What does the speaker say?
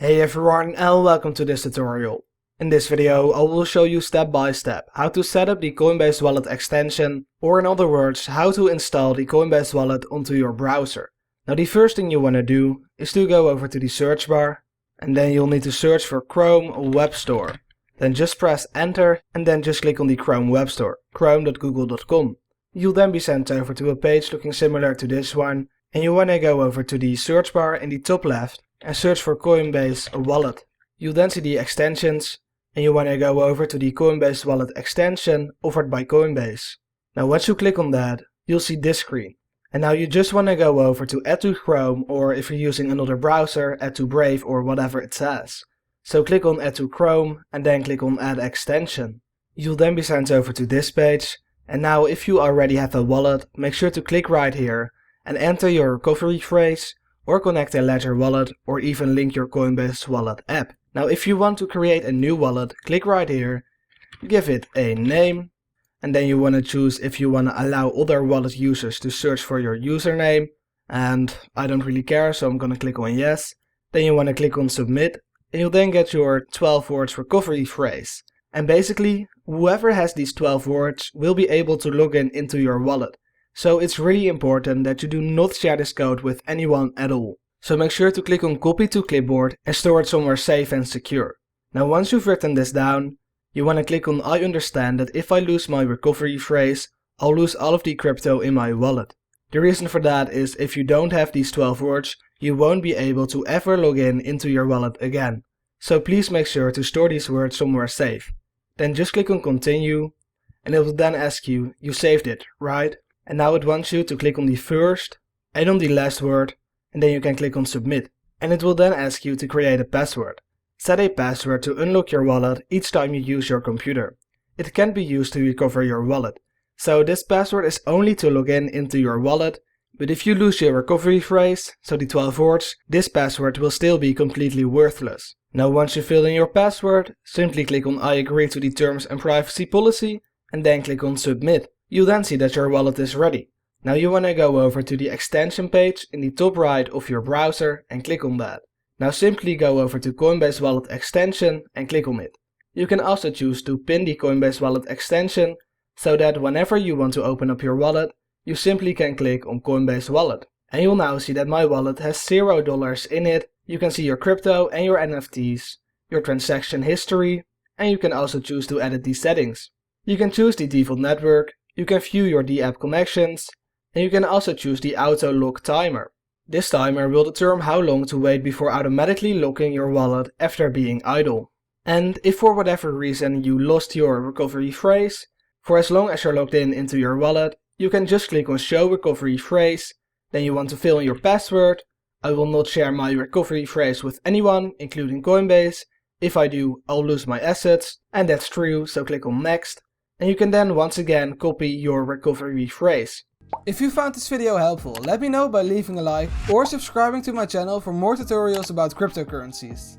Hey everyone and welcome to this tutorial. In this video I will show you step by step how to set up the Coinbase Wallet extension, or in other words how to install the Coinbase Wallet onto your browser. Now the first thing you want to do is to go over to the search bar, and then you'll need to search for Chrome Web Store. Then just press enter and then just click on the Chrome Web Store, chrome.google.com. You'll then be sent over to a page looking similar to this one, and you want to go over to the search bar in the top left and search for Coinbase Wallet. You'll then see the extensions, and you want to go over to the Coinbase Wallet extension offered by Coinbase. Now once you click on that, you'll see this screen. And now you just want to go over to add to Chrome, or if you're using another browser, add to Brave or whatever it says. So click on add to Chrome and then click on add extension. You'll then be sent over to this page, and now if you already have a wallet, make sure to click right here and enter your recovery phrase, or connect a Ledger wallet, or even link your Coinbase Wallet app. Now if you want to create a new wallet, click right here, give it a name, and then you want to choose if you want to allow other wallet users to search for your username, and I don't really care, so I'm going to click on yes. Then you want to click on submit, and you'll then get your 12 words recovery phrase. And basically, whoever has these 12 words will be able to log in into your wallet. So it's really important that you do not share this code with anyone at all. So make sure to click on copy to clipboard and store it somewhere safe and secure. Now once you've written this down, you want to click on I understand that if I lose my recovery phrase, I'll lose all of the crypto in my wallet. The reason for that is if you don't have these 12 words, you won't be able to ever log in into your wallet again. So please make sure to store these words somewhere safe. Then just click on continue, and it will then ask you saved it, right? And now it wants you to click on the first and on the last word, and then you can click on submit. And it will then ask you to create a password. Set a password to unlock your wallet each time you use your computer. It can be used to recover your wallet. So this password is only to log in into your wallet, but if you lose your recovery phrase, so the 12 words, this password will still be completely worthless. Now once you fill in your password, simply click on I agree to the terms and privacy policy, and then click on submit. You'll then see that your wallet is ready. Now you want to go over to the extension page in the top right of your browser and click on that. Now simply go over to Coinbase Wallet extension and click on it. You can also choose to pin the Coinbase Wallet extension so that whenever you want to open up your wallet, you simply can click on Coinbase Wallet. And you'll now see that my wallet has $0 in it. You can see your crypto and your NFTs, your transaction history, and you can also choose to edit these settings. You can choose the default network, you can view your D-app connections, and you can also choose the auto lock timer. This timer will determine how long to wait before automatically locking your wallet after being idle. And if for whatever reason you lost your recovery phrase, for as long as you're logged in into your wallet, you can just click on show recovery phrase, then you want to fill in your password. I will not share my recovery phrase with anyone, including Coinbase. If I do, I'll lose my assets, and that's true, so click on next. And you can then once again copy your recovery phrase. If you found this video helpful, let me know by leaving a like or subscribing to my channel for more tutorials about cryptocurrencies.